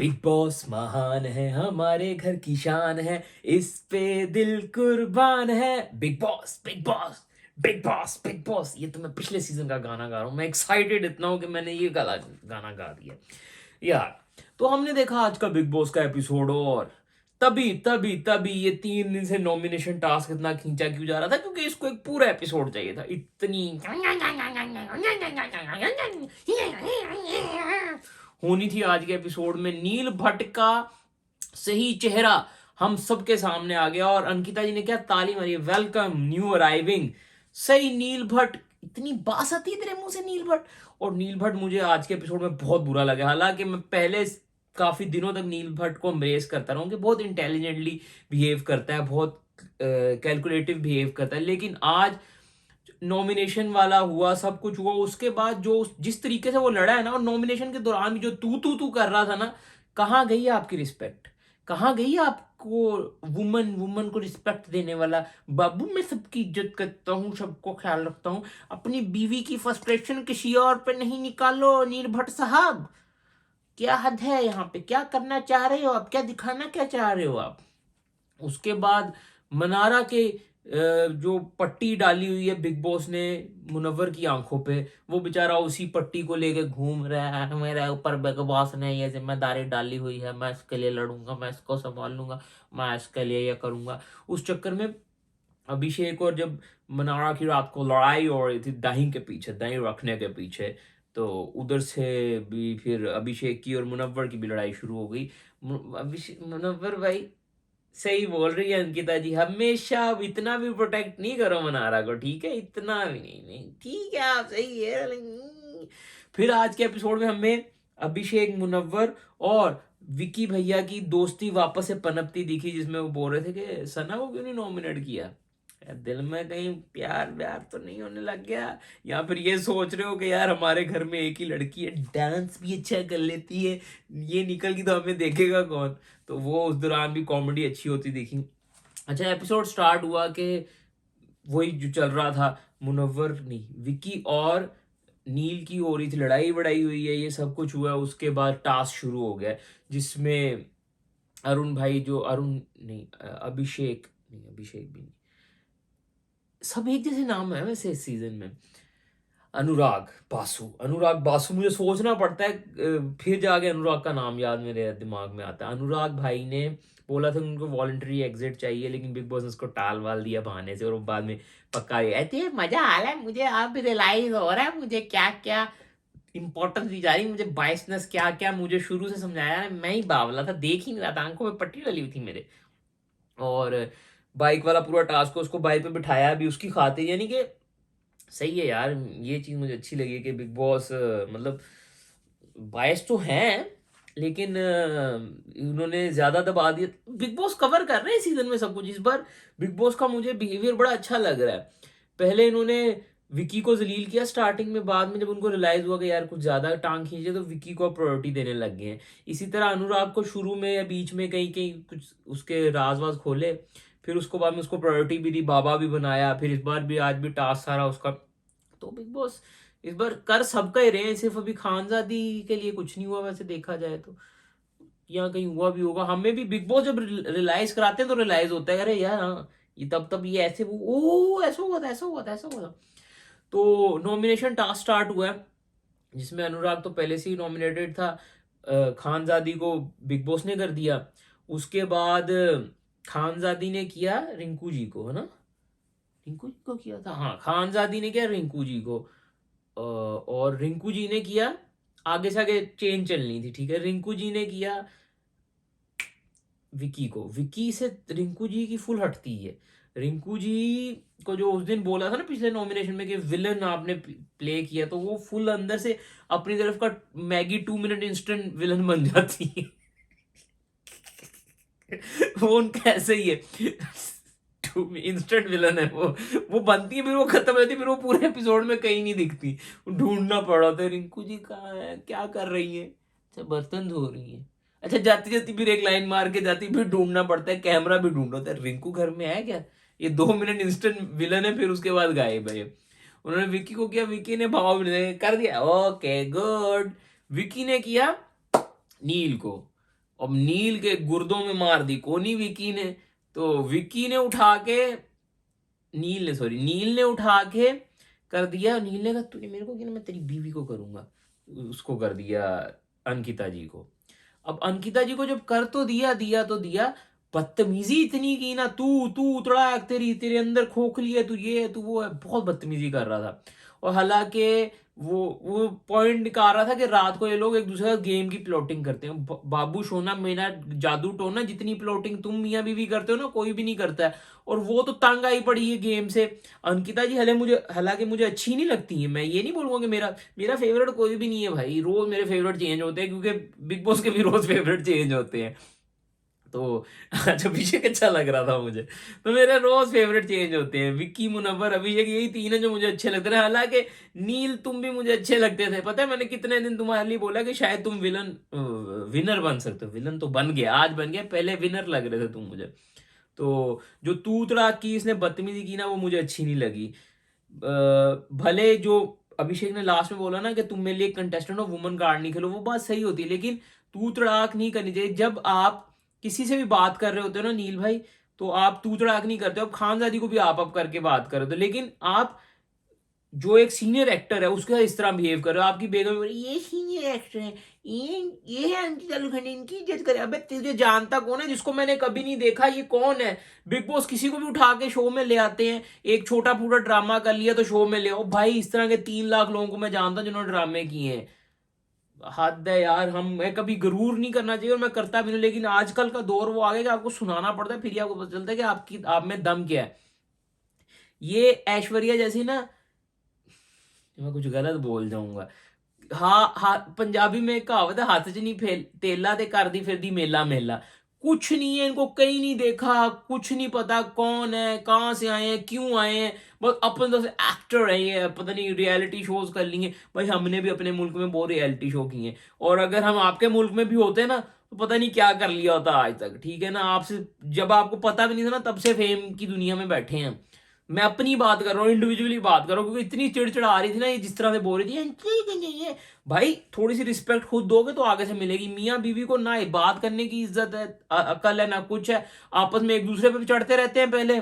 Big boss महान है, हमारे घर की शान है, इस पे दिल कुर्बान है। Big boss, big boss, big boss, big boss. ये तो मैं पिछले सीजन का गाना गा रहा हूँ। मैं एक्साइटेड इतना हूँ कि मैंने ये गाना गा दिया यार। तो हमने देखा आज का बिग बॉस का एपिसोड, और तभी तभी तभी ये 3 दिन से नॉमिनेशन टास्क इतना खींचा क्यों जा रहा था, क्योंकि इसको एक पूरा एपिसोड चाहिए था। इतनी होनी थी आज के एपिसोड में। नील भट्ट का सही चेहरा हम सबके सामने आ गया, और अंकिता जी ने क्या ताली मारी, वेलकम न्यू अराइविंग। सही नील भट्ट, इतनी बास आती है तेरे मुंह से नील भट्ट। और नील भट्ट मुझे आज के एपिसोड में बहुत बुरा लगा। हालांकि मैं पहले काफी दिनों तक नील भट्ट को एम्ब्रेस करता रहा हूँ कि बहुत इंटेलिजेंटली बिहेव करता है, बहुत कैलकुलेटिव बिहेव करता है, लेकिन आज नॉमिनेशन वाला हुआ, सब कुछ हुआ, उसके बाद जो जिस तरीके से वो लड़ा है ना, और नॉमिनेशन के दौरान भी जो तू कर रहा था ना, कहाँ गई है आपकी रिस्पेक्ट? कहाँ गई है आपको वुमन वुमन को रिस्पेक्ट देने वाला? बाबू मैं सबकी इज्जत करता हूँ, सबको ख्याल रखता हूँ, अपनी बीवी की फ्रस्ट्रेशन किसी और पे नहीं निकालो नील भट्ट साहब। क्या हद है यहाँ पे? क्या करना चाह रहे हो आप? क्या दिखाना क्या चाह रहे हो आप? उसके बाद मनारा के जो पट्टी डाली हुई है बिग बॉस ने मुनव्वर की आंखों पे, वो बेचारा उसी पट्टी को लेके घूम रहा है। मेरे ऊपर बिग बॉस ने ये जिम्मेदारी डाली हुई है, मैं इसके लिए लड़ूंगा, मैं इसको संभाल लूंगा, मैं इसके लिए ये करूंगा। उस चक्कर में अभिषेक और जब मनारा की रात को लड़ाई हो रही थी दही के पीछे, दही रखने के पीछे, तो उधर से भी फिर अभिषेक की और मुनव्वर की भी लड़ाई शुरू हो गई। अभिषेक, मुनव्वर भाई सही बोल रही है अंकिता जी, हमेशा अब इतना भी प्रोटेक्ट नहीं करो मनारा को, ठीक है? इतना भी नहीं, नहीं ठीक है, आप सही है, लेकिन फिर आज के एपिसोड में हमें अभिषेक, मुनव्वर और विकी भैया की दोस्ती वापस से पनपती दिखी, जिसमें वो बोल रहे थे कि सना को क्यों नहीं नॉमिनेट किया? यार दिल में कहीं प्यार व्यार तो नहीं होने लग गया? या फिर ये सोच रहे हो कि यार हमारे घर में एक ही लड़की है, डांस भी अच्छा कर लेती है, ये निकल की तो हमें देखेगा कौन? तो वो उस दौरान भी कॉमेडी अच्छी होती दिखी। अच्छा, एपिसोड स्टार्ट हुआ कि वही जो चल रहा था, मुनव्वर नहीं, विकी और नील की हो रही थी, लड़ाई बड़ाई हुई है, ये सब कुछ हुआ। उसके बाद टास्क शुरू हो गया, जिसमें अरुण भाई, जो अरुण नहीं, अभिषेक नहीं, अभिषेक भी नहीं, सब एक जैसे नाम है वैसे इस सीजन में। अनुराग बासु, अनुराग बासु, मुझे सोचना पड़ता है, फिर जाके अनुराग का नाम याद मेरे दिमाग में आता है। अनुराग भाई ने बोला था उनको वॉलंटरी एग्जिट चाहिए, लेकिन बिग बॉस ने उसको टाल वाल दिया बहाने से, और वो बाद में पक्का गया ऐसे मजा आ रहा है मुझे, अब रियलाइज हो रहा है मुझे क्या क्या इंपॉर्टेंस दी जा रही, मुझे बाइसनेस क्या क्या मुझे शुरू से समझाया है, मैं ही बावला था, देख ही नहीं रहा था, आंखों में पट्टी डली हुई थी मेरे। और बाइक वाला पूरा टास्क, उसको बाइक पे बिठाया भी उसकी खातिर, यानी कि सही है यार। ये चीज मुझे अच्छी लगी कि बिग बॉस मतलब बायस तो हैं, लेकिन उन्होंने ज्यादा दबा दिया। बिग बॉस कवर कर रहे हैं सीजन में सब कुछ इस बार। बिग बॉस का मुझे बिहेवियर बड़ा अच्छा लग रहा है। पहले इन्होंने विकी को जलील किया स्टार्टिंग में, बाद में जब उनको रियलाइज हुआ कि यार कुछ ज्यादा टांग खींचे, तो विकी को प्रायोरिटी देने लग गए हैं। इसी तरह अनुराग को शुरू में या बीच में कहीं कहीं कुछ उसके राज वाज खोले, फिर उसको बाद में उसको प्रायोरिटी भी दी, बाबा भी बनाया, फिर इस बार भी आज भी टास्क सारा उसका। तो बिग बॉस इस बार कर सबका ही रहे हैं, सिर्फ अभी खानजादी के लिए कुछ नहीं हुआ वैसे देखा जाए तो। यहाँ कहीं हुआ भी होगा, हमें भी बिग बॉस जब रियलाइज कराते हैं तो रियलाइज होता है, अरे यार हाँ, ये तब तब ये ऐसे ओ ऐसा हुआ था, ऐसा हुआ था, ऐसा हुआ था। तो नॉमिनेशन टास्क स्टार्ट हुआ है, जिसमें अनुराग तो पहले से ही नॉमिनेटेड था। खानजादी को बिग बॉस ने कर दिया। उसके बाद खानजादी ने किया रिंकू जी को, है ना? रिंकू जी को किया था, हाँ, खानजादी ने किया रिंकू जी को। और रिंकू जी ने किया, आगे से आगे चेन चलनी थी, ठीक है। रिंकू जी ने किया विकी को, विकी से रिंकू जी की फुल हटती है। रिंकू जी को जो उस दिन बोला था ना पिछले नॉमिनेशन में कि विलन आपने प्ले किया, तो वो फुल अंदर से अपनी तरफ का मैगी 2 मिनट इंस्टेंट विलन बन जाती है। वो उनका ऐसे ही है, इंस्टेंट विलन है वो बनती है, फिर वो खत्म हो जाती है, फिर वो पूरे एपिसोड में कहीं नहीं दिखती। ढूंढना पड़ा था रिंकू जी कहाँ है, क्या कर रही है? अच्छा, बर्तन धो रही है। अच्छा, जाती जाती फिर एक लाइन मार के जाती, फिर ढूंढना पड़ता है, कैमरा भी ढूंढ होता है, रिंकू घर में है क्या? ये 2 मिनट इंस्टेंट विलन है, फिर उसके बाद गायब है ये। उन्होंने विकी को किया, विकी ने भाव कर दिया, ओके गुड। विकी ने किया नील को, अब नील के गुर्दों में मार दी कोनी विकी ने। तो विकी ने उठा के नील ने उठा के कर दिया। नील ने कहा तूने मेरे को किया, मैं तेरी बीवी को करूंगा। उसको कर दिया अंकिता जी को। अब अंकिता जी को जब कर तो दिया तो दिया, बदतमीजी इतनी की ना, तू तू उतड़ा, तेरी तेरे अंदर खोखली है, तू ये है, तू वो है, बहुत बदतमीजी कर रहा था। और हालांकि वो पॉइंट निकाल रहा था कि रात को ये लोग एक दूसरे का गेम की प्लॉटिंग करते हैं। बाबू सोना मीना जादू टोना, जितनी प्लॉटिंग तुम मियाँ बीवी करते हो ना, कोई भी नहीं करता है। और वो तो तंग आई पड़ी है गेम से। अंकिता जी हालांकि मुझे अच्छी नहीं लगती है, मैं ये नहीं बोलूंगा कि मेरा मेरा फेवरेट कोई भी नहीं है भाई, रोज मेरे फेवरेट चेंज होते हैं, क्योंकि बिग बॉस के भी रोज फेवरेट चेंज होते हैं। तो आज अभिषेक अच्छा लग रहा था मुझे, तो मेरे रोज फेवरेट चेंज होते हैं। विक्की, मुनव्वर, अभिषेक, यही तीन है जो मुझे अच्छे लगते हैं। हालांकि नील तुम भी मुझे अच्छे लगते थे, पता है मैंने कितने दिन तुम्हारे लिए बोला कि शायद तुम विनर बन सकते हो। विलन तो बन गया, आज बन गया, पहले विनर लग रहे थे तुम मुझे। तो जो तू तड़ाक की इसने बदतमीजी की ना, वो मुझे अच्छी नहीं लगी। भले जो अभिषेक ने लास्ट में बोला ना कि तुम मेरे लिए कंटेस्टेंट हो, वुमन कार्ड नहीं खेलो, वो बात सही होती है, लेकिन तू तड़ाक नहीं करनी चाहिए। जब आप किसी से भी बात कर रहे होते हो ना नील भाई, तो आप तू तड़ाक नहीं करते हो। अब खानजादी को भी आप करके बात कर रहे हो, लेकिन आप जो एक सीनियर एक्टर है उसके साथ इस तरह बिहेव कर रहे हो। आपकी बेगम बोली ये सीनियर एक्टर है, ये है अंकिता लोखंडे, इनकी इज्जत करे। अबे तुझे जानता कौन है, जिसको मैंने कभी नहीं देखा, ये कौन है? बिग बॉस किसी को भी उठा के शो में ले आते हैं, एक छोटा पूरा ड्रामा कर लिया तो शो में ले आओ भाई। इस तरह के 3 लाख लोगों को मैं जानता हूं जिन्होंने ड्रामे किए हैं। हद है यार। मैं कभी गरूर नहीं करना चाहिए, और मैं करता भी नहीं, लेकिन आजकल का दौर वो आ गया कि आपको सुनाना पड़ता है, फिर ही आपको पता चलता है कि आप में दम क्या है। ये ऐश्वर्या जैसी ना, मैं कुछ गलत बोल जाऊंगा। हाँ हाँ, पंजाबी में एक कहावत है, हाथ च नहीं फेल तेला ते कर दी फिर दी मेला मेला। कुछ नहीं है इनको, कहीं नहीं देखा, कुछ नहीं पता कौन है, कहाँ से आए हैं, क्यों आए हैं। बस अपन तो एक्टर है, ये पता नहीं रियलिटी शोज कर लिए भाई। हमने भी अपने मुल्क में बहुत रियलिटी शो किए हैं, और अगर हम आपके मुल्क में भी होते ना, तो पता नहीं क्या कर लिया होता आज तक। ठीक है ना, आपसे जब आपको पता भी नहीं था ना, तब से फेम की दुनिया में बैठे हैं। मैं अपनी बात कर रहा हूँ, इंडिविजुअली बात कर रहा हूँ, क्योंकि इतनी चिड़चिड़ आ रही थी ना, ये जिस तरह से बोल रही थी ये भाई, थोड़ी सी रिस्पेक्ट खुद दोगे तो आगे से मिलेगी। मियाँ बीवी को ना बात करने की इज्जत है, अकल है ना कुछ है। आपस में एक दूसरे पे भी चढ़ते रहते हैं। पहले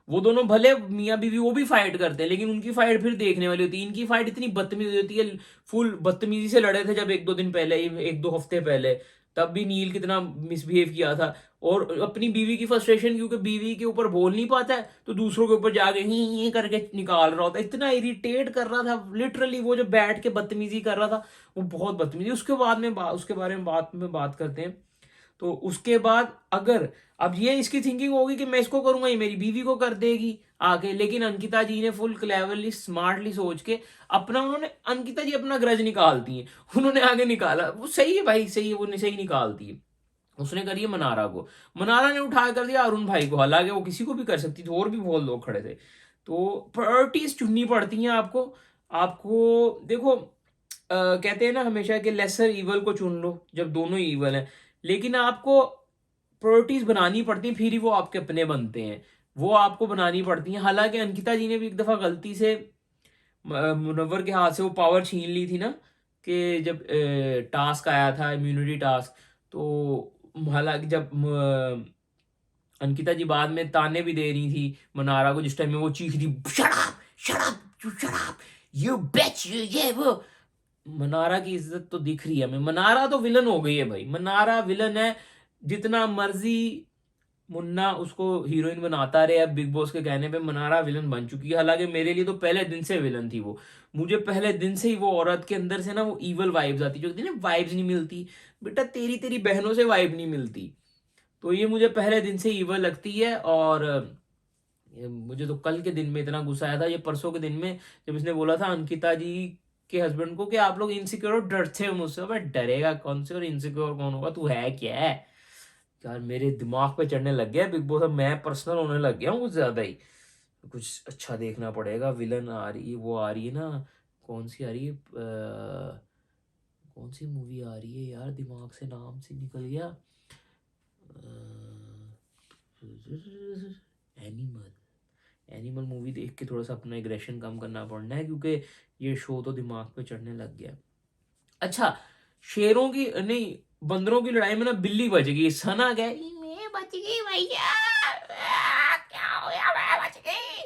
वो दोनों भले मियाँ बीवी वो भी फाइट करते हैं, लेकिन उनकी फाइट फिर देखने वाली होती है। इनकी फाइट इतनी बदतमीजी होती है, फुल बदतमीजी से लड़े थे जब 1-2 दिन पहले, 1-2 हफ्ते पहले, तब भी नील कितना मिसबिहेव किया था। और अपनी बीवी की फ्रस्ट्रेशन, क्योंकि बीवी के ऊपर बोल नहीं पाता है, तो दूसरों के ऊपर जाके ही करके निकाल रहा होता है। इतना इरिटेट कर रहा था लिटरली, वो जो बैठ के बदतमीजी कर रहा था, वो बहुत बदतमीजी। उसके बारे में बात करते हैं। तो उसके बाद अगर अब ये इसकी थिंकिंग होगी कि मैं इसको करूंगा, ये मेरी बीवी को कर देगी आगे, लेकिन अंकिता जी ने फुल क्लेवरली स्मार्टली सोच के उन्होंने अंकिता जी अपना ग्रज निकालती हैं। उन्होंने आगे निकाला, वो सही है भाई, सही है, वो सही निकालती है। उसने करी है मनारा को, मनारा ने उठा कर दिया अरुण भाई को। हालांकि वो किसी को भी कर सकती थी, और भी बहुत लोग खड़े थे। तो प्रायोरिटीज चुननी पड़ती हैं आपको। आपको देखो, कहते हैं ना हमेशा कि लेसर इवल को चुन लो जब दोनों ईवल हैं, लेकिन आपको प्रायोरिटीज बनानी पड़ती हैं, फिर ही वो आपके अपने बनते हैं। वो आपको बनानी पड़ती हैं। हालांकि अंकिता जी ने भी एक दफा गलती से मुनव्वर के हाथ से वो पावर छीन ली थी ना, कि जब टास्क आया था इम्यूनिटी टास्क, तो हालांकि जब अंकिता जी बाद में ताने भी दे रही थी मनारा को, जिस टाइम में वो चीख रही शराब शराब शराब, यू बेच, ये वो। मनारा की इज्जत तो दिख रही है हमें। मनारा तो विलन हो गई है भाई, मनारा विलन है। जितना मर्जी मुन्ना उसको हीरोइन बनाता रहे, अब बिग बॉस के कहने पे मनारा विलन बन चुकी है। हालांकि मेरे लिए तो पहले दिन से विलन थी वो। मुझे पहले दिन से ही वो औरत के अंदर से ना वो ईवल वाइब्स आती, जो कहती है ना वाइब्स नहीं मिलती बेटा, तेरी तेरी बहनों से वाइब नहीं मिलती। तो ये मुझे पहले दिन से ईवल लगती है। और मुझे तो कल के दिन में इतना गुस्सा आया था, ये परसों के दिन में, जब इसने बोला था अंकिता जी के हस्बैंड को कि आप लोग इनसिक्योर हो, डरते हो मुझसे। भाई डरेगा कौन से, और इनसिक्योर कौन होगा, तू है क्या है यार। मेरे दिमाग पे चढ़ने लग गया बिग बॉस, अब मैं पर्सनल होने लग गया हूँ कुछ ज्यादा ही। कुछ अच्छा देखना पड़ेगा। विलन आ रही है, वो आ रही है ना, कौन सी आ रही है, कौन सी मूवी आ रही है यार, दिमाग से नाम से निकल गया। एनिमल। एनिमल मूवी देख के थोड़ा सा अपना एग्रेशन कम करना पड़ना है, क्योंकि ये शो तो दिमाग पे चढ़ने लग गया। अच्छा, शेरों की नहीं, बंदरों की लड़ाई में ना बिल्ली बच गई, सना क्या मैं बच गई भैया, क्या हो गया मैं बच गई,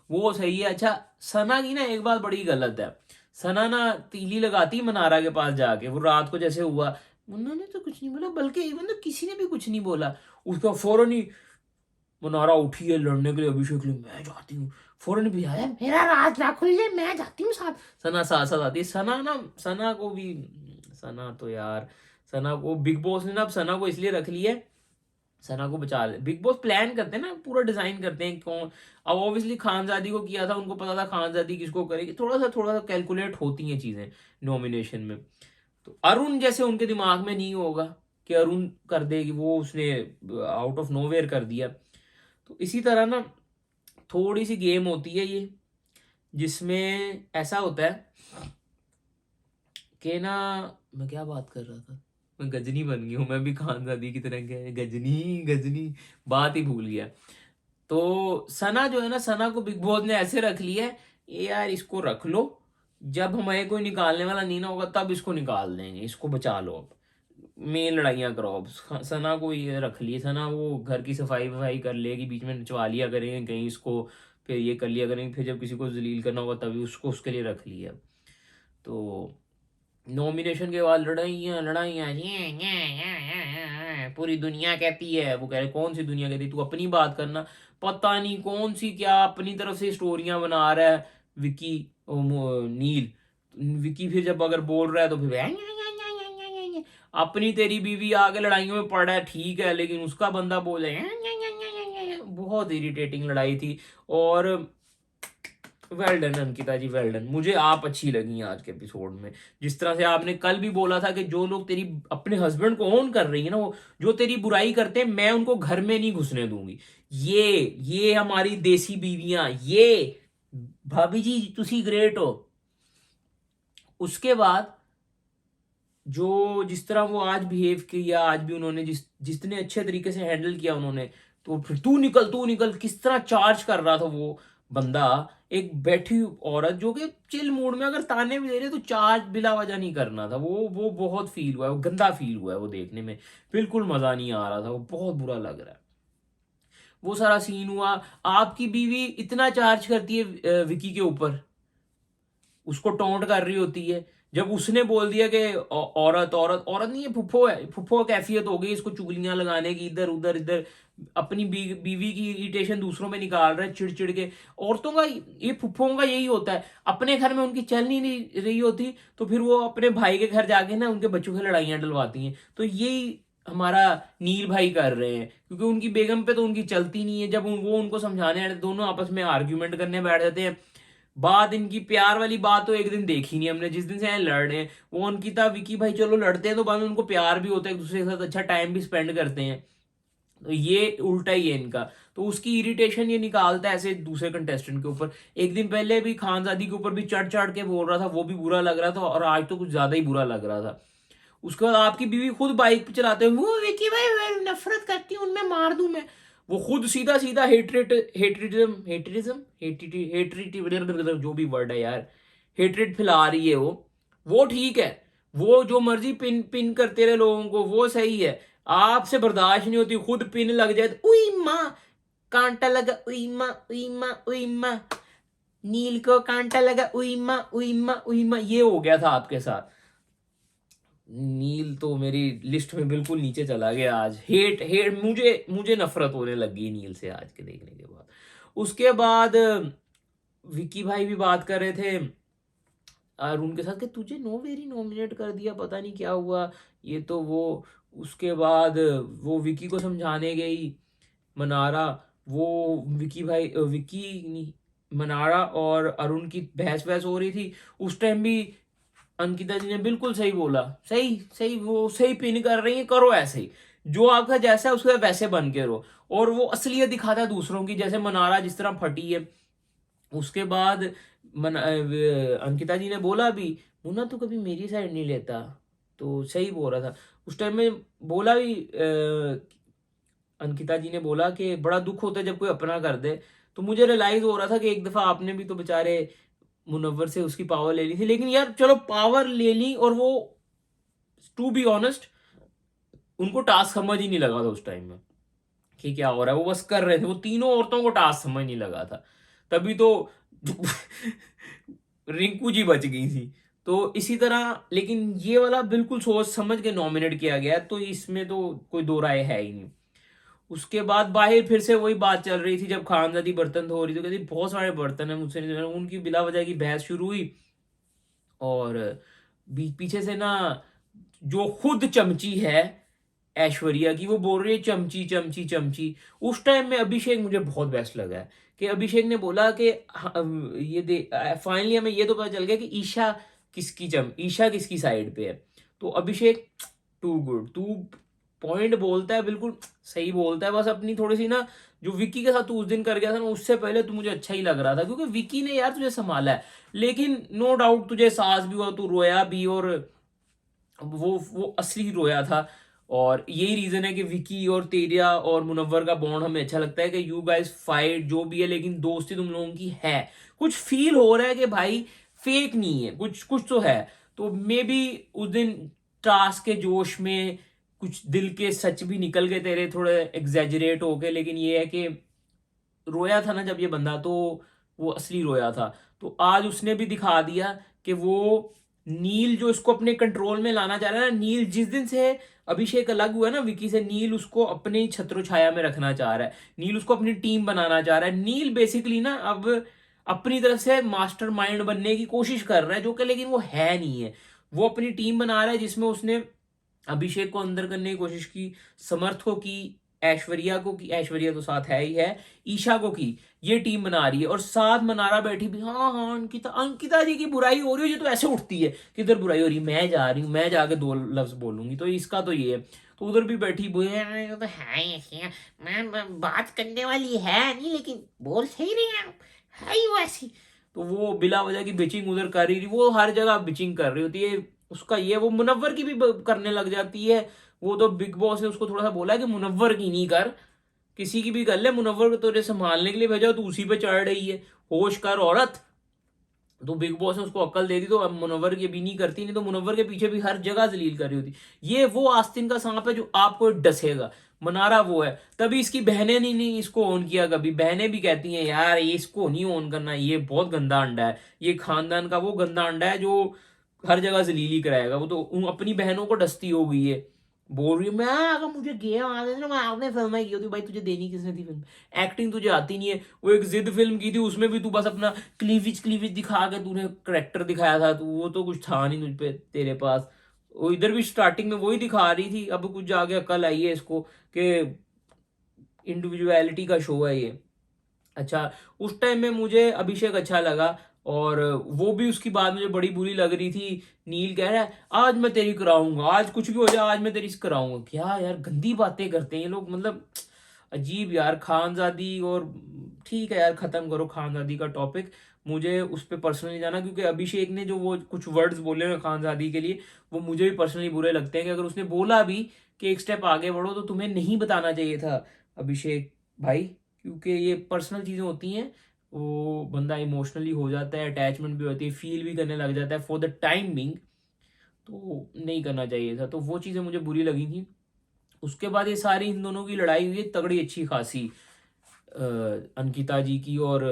वो सही है। अच्छा, सना की ना एक बात बड़ी गलत है, सना ना तीली लगाती मनारा के पास जाके, वो रात को जैसे हुआ, उन्होंने तो कुछ नहीं बोला, बल्कि इवन तो किसी ने भी कुछ नहीं बोला, उसका फौरन ही मनारा उठी है लड़ने के लिए अभिषेक के लिए, मैं जाती हूँ, फौरन भी आया मेरा राज ना खुल जाए मैं जाती हूँ साथ, सना साथ साथ आती है। सना ना, सना को भी, सना तो यार, सना को बिग बॉस ने ना अब सना को इसलिए रख लिया है, सना को बचा ले, बिग बॉस प्लान करते हैं ना, पूरा डिजाइन करते हैं कौन, अब ऑब्वियसली खानजादी को किया था, उनको पता था खानजादी किसको करेगी, थोड़ा सा कैलकुलेट होती हैं चीजें नॉमिनेशन में। तो अरुण जैसे उनके दिमाग में नहीं होगा कि अरुण कर देगी, वो उसने आउट ऑफ नोवेयर कर दिया। तो इसी तरह ना थोड़ी सी गेम होती है ये, जिसमें ऐसा होता है कि ना, मैं क्या बात कर रहा था, मैं गजनी बन गई हूँ, मैं भी खानजादी की तरह क्या है, गजनी गजनी, बात ही भूल गया। तो सना जो है ना, सना को बिग बॉस ने ऐसे रख लिया है, ये यार इसको रख लो, जब हमें कोई निकालने वाला नहीं ना होगा तब इसको निकाल देंगे, इसको बचा लो, अब मेन लड़ाइयाँ करो अब। सना को ये रख लिए, सना वो घर की सफाई वफाई कर लेगी, बीच में नचवा लिया करेंगे कहीं इसको, फिर ये कर लिया करेंगे, फिर जब किसी को जलील करना होगा तभी उसको, उसके लिए रख लिया। तो नॉमिनेशन के बाद लड़ाइयाँ लड़ाइयाँ, पूरी दुनिया कहती है, वो कह रहे कौन सी दुनिया कहती है, तू अपनी बात करना, पता नहीं कौन सी क्या अपनी तरफ से स्टोरियां बना रहा है विकी, नील, विकी फिर जब अगर बोल रहा है तो फिर अपनी तेरी बीवी आके लड़ाइयों में पड़ रहा है, ठीक है, लेकिन उसका बंदा बोले, बहुत इरिटेटिंग लड़ाई थी। और वेल डन अंकिता जी, वेल डन, मुझे आप अच्छी लगी आज के एपिसोड में, जिस तरह से आपने कल भी बोला था कि जो लोग तेरी अपने हस्बैंड को ऑन कर रही है ना, वो जो तेरी बुराई करते हैं मैं उनको घर में नहीं घुसने दूंगी, ये हमारी देसी बीवियां, ये भाभी जी तुसी ग्रेट हो। उसके बाद जो जिस तरह वो आज बिहेव किया, आज भी उन्होंने जितने अच्छे तरीके से हैंडल किया उन्होंने, तो फिर तू निकल किस तरह चार्ज कर रहा था वो बंदा, एक बैठी औरत जो कि चिल मूड में अगर ताने भी दे रहे तो चार्ज बिला वजह नहीं करना था, वो बहुत फील हुआ है, वो गंदा फील हुआ है, वो देखने में बिल्कुल मजा नहीं आ रहा था, वो बहुत बुरा लग रहा है। वो सारा सीन हुआ, आपकी बीवी इतना चार्ज करती है विकी के ऊपर, उसको टोंट कर रही होती है, जब उसने बोल दिया कि औरत औरत औरत नहीं है, फुफ्फो है, फुफ्फो कैफियत हो गई इसको चुगलियां लगाने की, इधर उधर इधर अपनी बीवी की इरिटेशन दूसरों में निकाल रहा है चिड़चिड़ के। औरतों का ये फुफ्फों का यही होता है, अपने घर में उनकी चल नहीं रही होती तो फिर वो अपने भाई के घर जाके ना उनके बच्चों की लड़ाइयां डलवाती हैं, तो यही हमारा नील भाई कर रहे हैं, क्योंकि उनकी बेगम पे तो उनकी चलती नहीं है, जब वो उनको समझाने आते दोनों आपस में आर्ग्यूमेंट करने बैठ जाते हैं। बात इनकी प्यार वाली बात तो एक दिन देखी नहीं हमने, जिस दिन से लड़ रहे हैं, वो अंकिता विकी भाई चलो लड़ते हैं तो बाद में उनको प्यार भी होता है, एक दूसरे के साथ अच्छा टाइम भी स्पेंड करते हैं, तो ये उल्टा ही है इनका। तो उसकी इरिटेशन ये निकालता है ऐसे दूसरे कंटेस्टेंट के ऊपर, एक दिन पहले भी खानजादी के ऊपर भी चढ़ चढ़ के बोल रहा था, वो भी बुरा लग रहा था, और आज तो कुछ ज्यादा ही बुरा लग रहा था। उसके बाद आपकी बीवी खुद बाइक पे चलाते हुए, वो विकी भाई मैं नफरत करती हूँ उनमें मार दूं मैं, वो खुद सीधा सीधा हेट्रेट हेट्रिटिज्म हेट्रिटिज्म हेट्रिटिज्म जो भी वर्ड है यार, हेट्रेट फैला रही है वो ठीक है, वो जो मर्जी पिन पिन करते रहे लोगों को, वो सही है, आपसे बर्दाश्त नहीं होती, खुद पिन लग जाए तो उई माँ कांटा लगा, उई माँ उई माँ उई माँ, नील को कांटा लगा, उई माँ उई माँ उई माँ, ये हो गया था आपके साथ। नील तो मेरी लिस्ट में बिल्कुल नीचे चला गया आज, हेट हेट, मुझे मुझे नफरत होने लगी नील से आज के देखने के बाद। उसके बाद विकी भाई भी बात कर रहे थे अरुण के साथ कि तुझे नो वेरी नॉमिनेट कर दिया, पता नहीं क्या हुआ, ये तो वो। उसके बाद वो विकी को समझाने गई मनारा, वो विकी भाई विकी नहीं, मनारा और अरुण की बहस बहस हो रही थी, उस टाइम भी अंकिता जी ने बिल्कुल सही बोला, सही सही, वो सही पिन कर रही है, करो ऐसे ही, जो आपका जैसा है उसके वैसे बन के रहो, और वो असलियत दिखाता है दूसरों की, जैसे मनारा जिस तरह फटी है। उसके बाद अंकिता जी ने बोला भी, मुन्ना तो कभी मेरी साइड नहीं लेता, तो सही बोल रहा था उस टाइम में, बोला भी अंकिता जी ने बोला कि बड़ा दुख होता है जब कोई अपना कर दे, तो मुझे रियलाइज हो रहा था कि एक दफा आपने भी तो बेचारे मुनव्वर से उसकी पावर ले ली थी, लेकिन यार चलो पावर ले ली, और वो टू बी ऑनेस्ट उनको टास्क समझ ही नहीं लगा था उस टाइम में कि क्या हो रहा है, वो बस कर रहे थे, वो तीनों औरतों को टास्क समझ नहीं लगा था। तभी तो रिंकू जी बच गई थी। तो इसी तरह, लेकिन ये वाला बिल्कुल सोच समझ के नॉमिनेट किया गया है, तो इसमें तो कोई दो राय है ही नहीं। उसके बाद बाहर फिर से वही बात चल रही थी, जब खानदादी बर्तन धो रही थी, तो कहती बहुत सारे बर्तन है मुझसे नहीं धोने। उनकी बिला वजह की बहस शुरू हुई, और पीछे से ना जो खुद चमची है ऐश्वर्या की, वो बोल रही है चमची चमची चमची। उस टाइम में अभिषेक मुझे बहुत बेस्ट लगा है कि अभिषेक ने बोला कि ये दे, फाइनली हमें ये तो पता चल गया कि ईशा किसकी साइड पे है। तो अभिषेक टू गुड, तू पॉइंट बोलता है, बिल्कुल सही बोलता है। बस अपनी थोड़ी सी ना, जो विकी के साथ तू उस दिन कर गया था ना, उससे पहले तू मुझे अच्छा ही लग रहा था, क्योंकि विकी ने यार तुझे संभाला है। लेकिन नो डाउट तुझे एहसास भी हुआ, तू रोया भी, और वो असली रोया था। और यही रीजन है कि विकी और तेरिया और मुनव्वर का बॉन्ड हमें अच्छा लगता है, कि यू गाइस फाइट जो भी है, लेकिन दोस्ती तुम लोगों की है। कुछ फील हो रहा है कि भाई फेक नहीं है, कुछ कुछ तो है। तो मे बी उस दिन टास्क के जोश में कुछ दिल के सच भी निकल गए तेरे, थोड़े एग्जेजरेट हो गए। लेकिन ये है कि रोया था ना जब ये बंदा, तो वो असली रोया था। तो आज उसने भी दिखा दिया कि वो नील जो इसको अपने कंट्रोल में लाना चाह रहा है ना, नील जिस दिन से अभिषेक अलग हुआ है ना विकी से, नील उसको अपने ही छत्र छाया में रखना चाह रहा है, नील उसको अपनी टीम बनाना चाह रहा है। नील बेसिकली ना अब अपनी तरफ से मास्टर माइंड बनने की कोशिश कर रहा है, जो कि लेकिन वो है नहीं है। वो अपनी टीम बना रहा है, जिसमें उसने अभिषेक को अंदर करने की कोशिश की, समर्थ को की, ऐश्वर्या को की, ऐश्वर्या तो साथ है ही है, ईशा को की। ये टीम बना रही है, और साथ मनारा बैठी भी, हाँ हाँ अंकिता, अंकिता जी की बुराई हो रही है, ये तो ऐसे उठती है, किधर बुराई हो रही है, मैं जा रही हूँ, मैं जाके दो लफ्ज बोलूंगी, तो इसका तो ये है। तो उधर भी बैठी ये तो है ऐसे है, मैं बात करने वाली है नहीं, लेकिन बोल सही रही है ही वैसी। तो वो बिला वजह की बिचिंग उधर कर रही थी, वो हर जगह बिचिंग कर रही होती है। उसका ये, वो मुनव्वर की भी करने लग जाती है। वो तो बिग बॉस ने उसको थोड़ा सा बोला है कि मुनव्वर की नहीं कर, किसी की भी कर ले, मुनव्वर को तुझे संभालने के लिए भेजा, तो उसी पे चढ़ रही है, होश कर औरत। तो बिग बॉस ने उसको अक्ल दे दी, तो अब मुनव्वर की भी नहीं करती, नहीं तो मुनव्वर के पीछे भी हर जगह जलील कर रही होती। ये वो आस्तीन का सांप है जो आपको डसेगा, मनारा वो है। तभी इसकी बहनें नहीं इसको ऑन किया कभी, बहनें भी कहती हैं यार ये इसको नहीं ऑन करना, ये बहुत गंदा अंडा है, ये खानदान का वो गंदा अंडा है जो हर जगह जलीली कराएगा। वो तो अपनी बहनों को डसती हो गई है, बोल रही है मैं अगर मुझे गेम आ गए ना, मैं आपने फिल्म की होती। भाई तुझे देनी किसने थी फिल्म, एक्टिंग तुझे आती नहीं है। वो एक जिद फिल्म की थी, उसमें भी तू बस अपना क्लीविज क्लीविज दिखा के तूने करेक्टर दिखाया था, तो वो तो कुछ था नहीं तुझ पे तेरे पास। वो इधर भी स्टार्टिंग में वही दिखा रही थी, अब कुछ जाके अकल आई है इसको कि इंडिविजुअलिटी का शो है ये। अच्छा, उस टाइम में मुझे अभिषेक अच्छा लगा, और वो भी उसकी बात मुझे बड़ी बुरी लग रही थी। नील कह रहा है आज मैं तेरी कराऊंगा, आज कुछ भी हो जाए आज मैं तेरी कराऊंगा। क्या यार गंदी बातें करते हैं ये लोग, मतलब अजीब यार। खानजादी, और ठीक है यार खत्म करो खानजादी का टॉपिक, मुझे उस पर पर्सनली जाना, क्योंकि अभिषेक ने जो वो कुछ वर्ड्स बोले हैं खानजादी के लिए, वो मुझे भी पर्सनली बुरे लगते हैं। कि अगर उसने बोला भी कि एक स्टेप आगे बढ़ो, तो तुम्हें नहीं बताना चाहिए था अभिषेक भाई, क्योंकि ये पर्सनल चीज़ें होती हैं। वो बंदा इमोशनली हो जाता है, अटैचमेंट भी होती है, फील भी करने लग जाता है फॉर द टाइम बिंग, तो नहीं करना चाहिए था। तो वो चीज़ें मुझे बुरी लगी थी। उसके बाद ये सारी इन दोनों की लड़ाई हुई है तगड़ी अच्छी खासी, अंकिता जी की और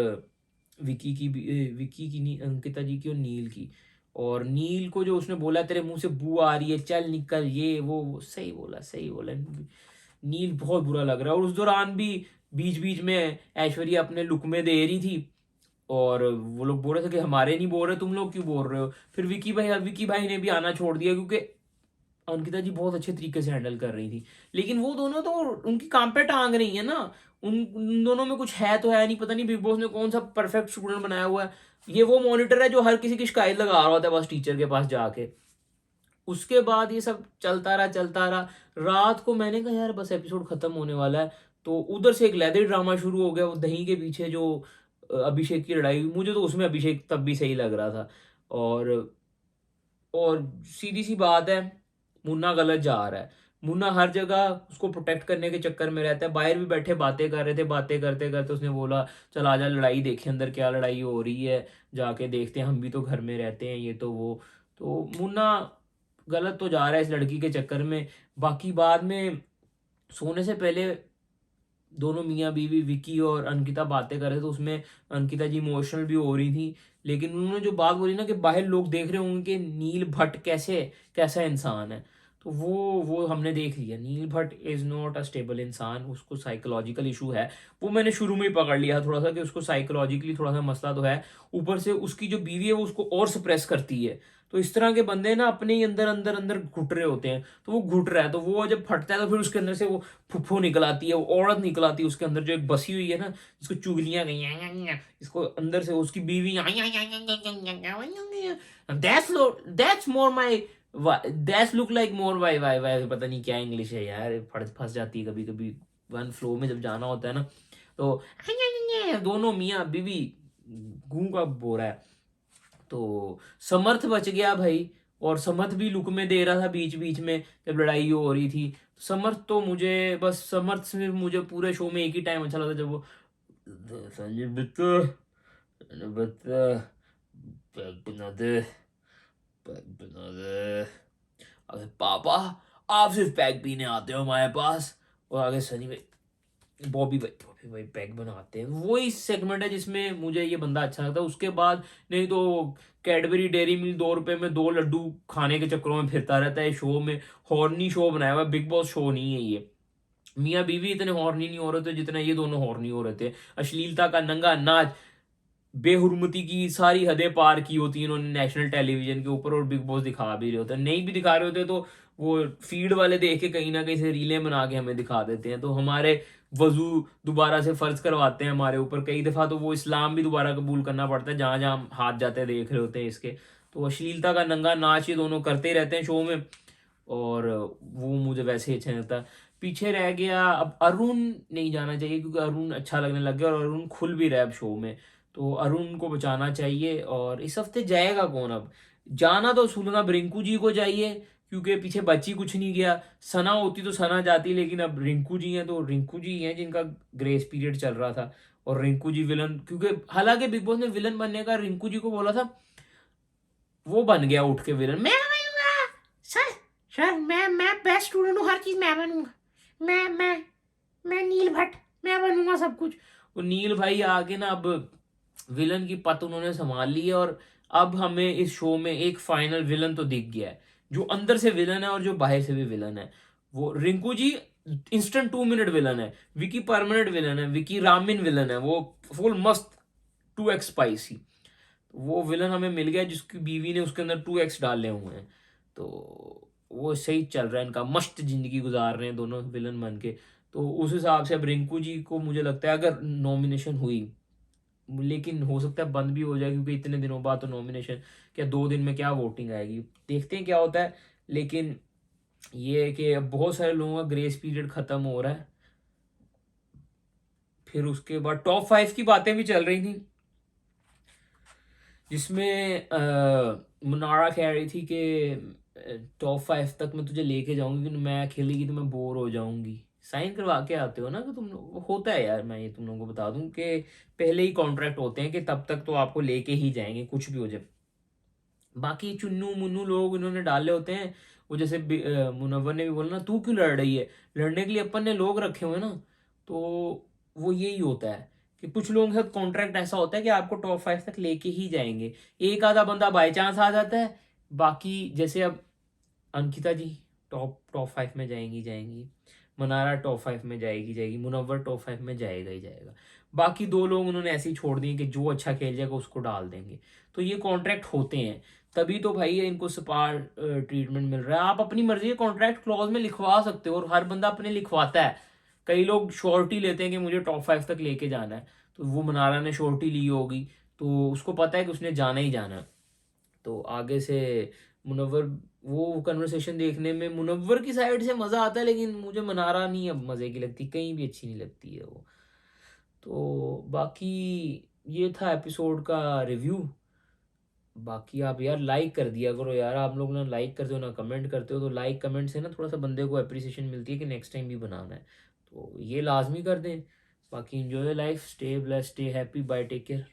विकी की भी, विकी की नहीं, अंकिता जी की और नील की। और नील को जो उसने बोला तेरे मुंह से बू आ रही है चल निकल, ये वो सही बोला, सही बोला। नील बहुत बुरा लग रहा है। और उस दौरान भी बीच बीच में ऐश्वर्या अपने लुक में दे रही थी, और वो लोग बोल रहे थे कि हमारे नहीं बोल रहे, तुम लोग क्यों बोल रहे हो। फिर विकी भाई ने भी आना छोड़ दिया, क्योंकि अंकिता जी बहुत अच्छे तरीके से हैंडल कर रही थी। लेकिन वो दोनों तो उनकी काम पे टांग रही है ना, उन दोनों में कुछ है तो है नहीं, पता नहीं बिग बॉस ने कौन सा परफेक्ट स्टूडेंट बनाया हुआ है। ये वो मॉनिटर है जो हर किसी की शिकायत लगा रहा होता है बस टीचर के पास जाके। उसके बाद ये सब चलता रहा चलता रहा। रात को मैंने कहा यार बस एपिसोड खत्म होने वाला है, तो उधर से एक लेदर ड्रामा शुरू हो गया, वो दही के पीछे जो अभिषेक की लड़ाई हुई, मुझे तो उसमें अभिषेक तब भी सही लग रहा था। और और सीधी सी बात है, मुन्ना गलत जा रहा है। मुन्ना हर जगह उसको प्रोटेक्ट करने के चक्कर में रहता है। बाहर भी बैठे बातें कर रहे थे, बातें करते करते उसने बोला चल आजा लड़ाई देखें, अंदर क्या लड़ाई हो रही है, जाके देखते हैं, हम भी तो घर में रहते हैं, ये तो वो। तो मुन्ना गलत तो जा रहा है इस लड़की के चक्कर में। बाकी बाद में सोने से पहले दोनों मियाँ बीवी विकी और अंकिता बातें कर रहे थे, तो उसमें अंकिता जी इमोशनल भी हो रही थी। लेकिन उन्होंने जो बात बोली ना कि बाहर लोग देख रहे होंगे कि नील भट्ट कैसा इंसान है, तो वो हमने देख लिया। Neel Bhatt is not a stable इंसान, उसको साइकोलॉजिकल इशू है। वो मैंने शुरू में ही पकड़ लिया थोड़ा सा कि उसको साइकोलॉजिकली थोड़ा सा मसला तो है। ऊपर से उसकी जो बीवी है वो उसको और सप्रेस करती है। तो इस तरह के बंदे ना अपने ही अंदर अंदर अंदर घुट रहे होते हैं, तो वो घुट रहा है, तो वो जब फटता है तो फिर उसके अंदर से वो फुफ्फो निकल आती है, वो औरत निकल आती है उसके अंदर जो एक बसी हुई है ना, जिसको चुगलियां गई, इसको अंदर से उसकी बीवी, that's more my, that's look like more why why why, पता नहीं क्या इंग्लिश है यार, फंस जाती है कभी कभी वन फ्लो में जब जाना होता है ना। तो दोनों मियाँ बीवी गूं का बोरा है। तो समर्थ बच गया भाई, और समर्थ भी लुक में दे रहा था बीच बीच में जब लड़ाई हो रही थी। समर्थ तो मुझे बस समर्थ से मुझे पूरे शो में एक ही टाइम अच्छा लगा जब वो संजय बता पैक बना दे, पैक बना दे। अरे पापा, आप सिर्फ पैक पीने आते हो हमारे पास। और आगे सनी भाई, बॉबी भाई पैक बनाते हैं। वही सेगमेंट है जिसमें मुझे ये बंदा अच्छा लगता है। उसके बाद नहीं तो कैडबरी डेयरी मिल्क 2 रुपए में 2 लड्डू खाने के चक्करों में फिरता रहता है शो में। हॉर्नी शो बनाया हुआ है, बिग बॉस शो नहीं है ये। मियाँ बीवी इतने हॉर्नी नहीं हो रहे थे जितना ये दोनों हॉर्नी हो रहे थे। अश्लीलता का नंगा नाच, बेहुरमती की सारी हदें पार की होती हैं इन्होंने नेशनल टेलीविजन के ऊपर, और बिग बॉस दिखा भी रहे होते हैं। नहीं भी दिखा रहे होते तो वो फीड वाले देख के कहीं ना कहीं से रीलें बना के हमें दिखा देते हैं, तो हमारे वजू दोबारा से फर्ज करवाते हैं हमारे ऊपर कई दफ़ा। तो वो इस्लाम भी दोबारा कबूल करना पड़ता है जहाँ जहाँ हम हाथ जाते देख रहे होते हैं इसके। तो अश्लीलता का नंगा नाच ये दोनों करते ही रहते हैं शो में, और वो मुझे वैसे ही अच्छा नहीं लगता। पीछे रह गया अब अरुण, नहीं जाना चाहिए क्योंकि अरुण अच्छा लगने लग गया और अरुण खुल भी रहा है अब शो में, तो अरुण को बचाना चाहिए। और इस हफ्ते जाएगा कौन अब? जाना तो सुनना रिंकू जी को चाहिए, क्योंकि पीछे बची कुछ नहीं गया। सना होती तो सना जाती, लेकिन अब रिंकू जी हैं तो रिंकू जी हैं जिनका ग्रेस पीरियड चल रहा था। और रिंकू जी विलन, क्योंकि हालांकि बिग बॉस ने विलन बनने का रिंकू जी को बोला था, वो बन गया उठ के विलन। मैं बनूंगा सर, सर मैं बेस्ट स्टूडेंट हूँ, हर चीज मैं बनूंगा, मैं नील भट्ट, मैं बनूंगा सब कुछ। वो नील भाई आगे ना अब विलन की पत उन्होंने संभाल ली है, और अब हमें इस शो में एक फाइनल विलन तो दिख गया है, जो अंदर से विलन है और जो बाहर से भी विलन है। वो Rinku ji instant 2 minute villain है, विकी परमानेंट विलन है, विकी रामिन विलन है, वो फुल मस्त 2x स्पाइसी। वो विलन हमें मिल गया जिसकी बीवी ने उसके अंदर 2x डाले हुए हैं। तो वो सही चल रहा है, इनका मस्त जिंदगी गुजार रहे हैं दोनों विलन बन के। तो उस हिसाब से अब रिंकू जी को मुझे लगता है अगर नॉमिनेशन हुई, लेकिन हो सकता है बंद भी हो जाए क्योंकि इतने दिनों बाद तो नॉमिनेशन, क्या 2 दिन में क्या वोटिंग आएगी, देखते हैं क्या होता है। लेकिन ये है कि अब बहुत सारे लोगों का ग्रेस पीरियड खत्म हो रहा है। फिर उसके बाद टॉप 5 की बातें भी चल रही थी, जिसमें मुनारा कह रही थी कि टॉप 5 तक मैं तुझे लेके जाऊंगी, लेकिन मैं खेलेगी तो मैं बोर हो जाऊंगी। साइन करवा के आते हो ना कि तुम लोग, होता है यार, मैं ये तुम लोगों को बता दूं कि पहले ही कॉन्ट्रैक्ट होते हैं कि तब तक तो आपको लेके ही जाएंगे कुछ भी हो जाए। बाकी चुन्नू मुन्नू लोग इन्होंने डाले होते हैं। वो जैसे मुनव्वर ने भी बोला ना, तू क्यों लड़ रही है, लड़ने के लिए अपन ने लोग रखे हुए हैं ना। तो वो यही होता है कि कुछ लोगों के साथ कॉन्ट्रैक्ट ऐसा होता है कि आपको टॉप 5 तक लेके ही जाएंगे। एक आधा बंदा बाई चांस आ जाता है, बाकी जैसे अब अंकिता जी टॉप 5 में जाएंगी, मनारा टॉप 5 में जाएगी, मुनव्वर टॉप 5 में जाएगा ही जाएगा। बाकी 2 लोग उन्होंने ऐसे ही छोड़ दिए कि जो अच्छा खेल जाएगा उसको डाल देंगे। तो ये कॉन्ट्रैक्ट होते हैं, तभी तो भाई इनको स्पार ट्रीटमेंट मिल रहा है। आप अपनी मर्जी के कॉन्ट्रैक्ट क्लॉज में लिखवा सकते हो, और हर बंदा अपने लिखवाता है। कई लोग श्योरिटी लेते हैं कि मुझे टॉप 5 तक लेके जाना है, तो वो मनारा ने श्योरिटी ली होगी, तो उसको पता है कि उसने जाना ही जाना है। तो आगे से मुनव्वर, वो कन्वर्सेशन देखने में मुनव्वर की साइड से मज़ा आता है, लेकिन मुझे मनारा नहीं अब मज़े की लगती, कहीं भी अच्छी नहीं लगती है वो। तो बाकी ये था एपिसोड का रिव्यू। बाकी आप यार लाइक कर दिया करो यार, आप लोग ना लाइक करते हो ना कमेंट करते हो, तो लाइक कमेंट से ना थोड़ा सा बंदे को अप्रिसिएशन मिलती है कि नेक्स्ट टाइम भी बनाना है, तो ये लाजमी कर दें। बाकी enjoy life, stay blessed, stay happy, bye, take care.